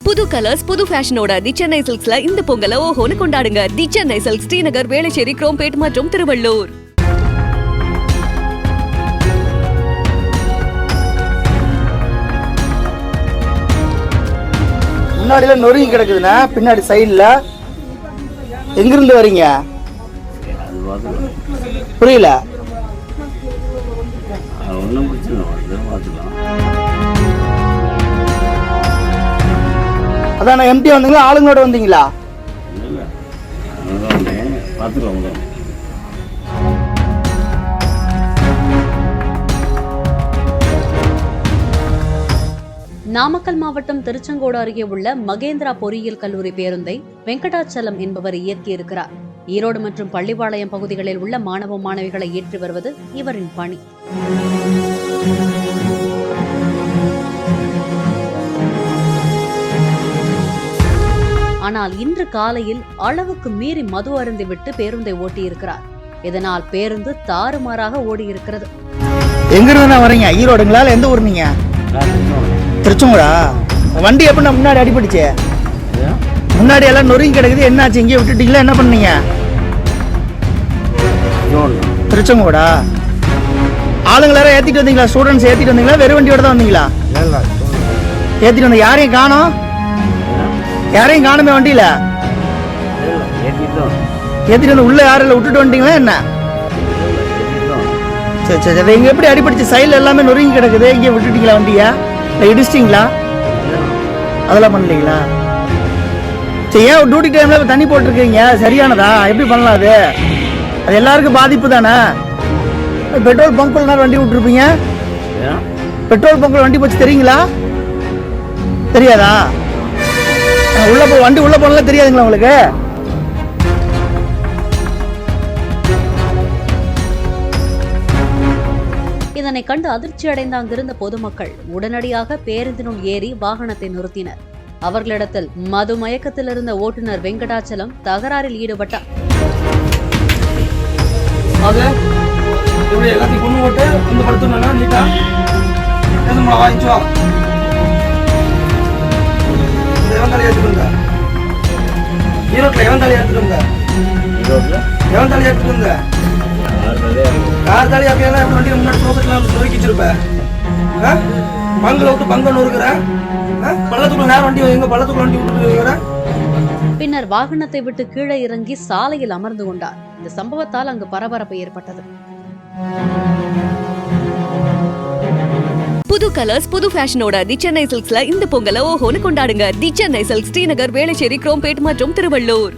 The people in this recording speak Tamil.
புது கலர்ஸ் புது ஃபேஷனோட தி சென்னை சில்க்ஸ்ல இந்த பொங்கலை ஓஹோன்னு கொண்டாடுங்க. தி சென்னை சில்க்ஸ் ஸ்ரீநகர், வேளச்சேரி, குரோம்பேட் மற்றும் திருவள்ளூர். முன்னாடில நொறுங்கி கிடக்குதுண்ணா, பின்னாடி சைடுல எங்கிருந்து வரீங்க? புரியல. அதான் எம்டி வந்தீங்களா, ஆளுங்களோட வந்தீங்களா? நாமக்கல் மாவட்டம் திருச்செங்கோடு அருகே உள்ள மகேந்திரா பொறியியல் கல்லூரி பேருந்தை வெங்கடாச்சலம் என்பவர் இயக்கியிருக்கிறார். ஈரோடு மற்றும் பள்ளிப்பாளையம் பகுதிகளில் உள்ள மாணவ மாணவிகளை ஏற்றி வருவது இவரின் பணி. ஆனால் இன்று காலையில் அளவுக்கு மீறி மது அருந்திவிட்டு பேருந்தை ஓட்டியிருக்கிறார். இதனால் பேருந்து தாறுமாறாக ஓடியிருக்கிறது. எங்க இருந்து வரீங்க? ஈரோடுங்களா? எந்த ஊர் நீங்க? திருச்செங்கோடா? வண்டி எப்படின்னா முன்னாடி அடிபட்டுச்சு? முன்னாடி எல்லாம் நொறுங்கி கிடக்குது, என்னாச்சு? இங்கே விட்டுட்டீங்களா? என்ன பண்ணீங்க? திருச்செங்கோடா? ஆளுங்களார ஏத்திட்டு வந்தீங்களா? ஸ்டூடெண்ட்ஸ் ஏத்திட்டு வந்தீங்களா? வெறும் வண்டியோட தான் வந்தீங்களா? ஏத்திட்டு வந்த யாரையும் காணோம்? யாரையும் காணுமே வண்டியில? ஏத்திட்டு வந்து உள்ள யாரும் விட்டுட்டு வந்துட்டீங்களா என்ன? சரி சரி. இங்க எப்படி அடிபட்டுச்சு? சைடுல எல்லாமே நொறுங்கி கிடக்குது, இங்கே விட்டுட்டீங்களா வண்டியா? இல்லை இடிச்சிட்டிங்களா? அதெல்லாம் பண்ணலீங்களா? சரி, ஏன் டியூட்டி டைம்ல தண்ணி போட்டிருக்கீங்க? சரியானதா? எப்படி பண்ணலாம் அது? அது எல்லாருக்கும் பாதிப்பு தானே. பெட்ரோல் பங்க்ல வண்டி விட்டுருப்பீங்க. பெட்ரோல் பங்க்ல வண்டி போச்சு தெரியுங்களா? தெரியாதா? உள்ள போ, வண்டி உள்ள போனல தெரியாதுங்களா உங்களுக்கு? இதனை கண்டு அதிர்ச்சி அடைந்த அங்கிருந்த பொதுமக்கள் உடனடியாக பேருந்தினுள் ஏறி வாகனத்தை நிறுத்தினர். அவர்களிடத்தில் மது மயக்கத்தில் இருந்த ஓட்டுநர் வெங்கடாச்சலம் தகராறில் ஈடுபட்டார். ஈரோட்ல எவன் தாலி எடுத்துட்டு எவன் தாலி எடுத்துட்டு கார் தாலி அப்படியே வண்டி முன்னாடி சோசட்லாம் நொறுக்கி வச்சிருப்பேன். பங்கில் விட்டு பங்கன்னு இருக்கிற பள்ளத்துக்குள்ள நேரம் வண்டி எங்க பள்ளத்துக்குள்ள வண்டி விட்டு. பின்னர் வாகனத்தை விட்டு கீழே இறங்கி சாலையில் அமர்ந்து கொண்டார். இந்த சம்பவத்தால் அங்கு பரபரப்பு ஏற்பட்டது. புது கலர்ஸ் புது ஃபேஷனோட தி சென்னை சில்க்ஸ்ல இந்த பொங்கலை ஓஹோன்னு கொண்டாடுங்க. தி சென்னை சில்க்ஸ் ஸ்ரீநகர், வேளச்சேரி, குரோம்பேட் மற்றும் திருவள்ளூர்.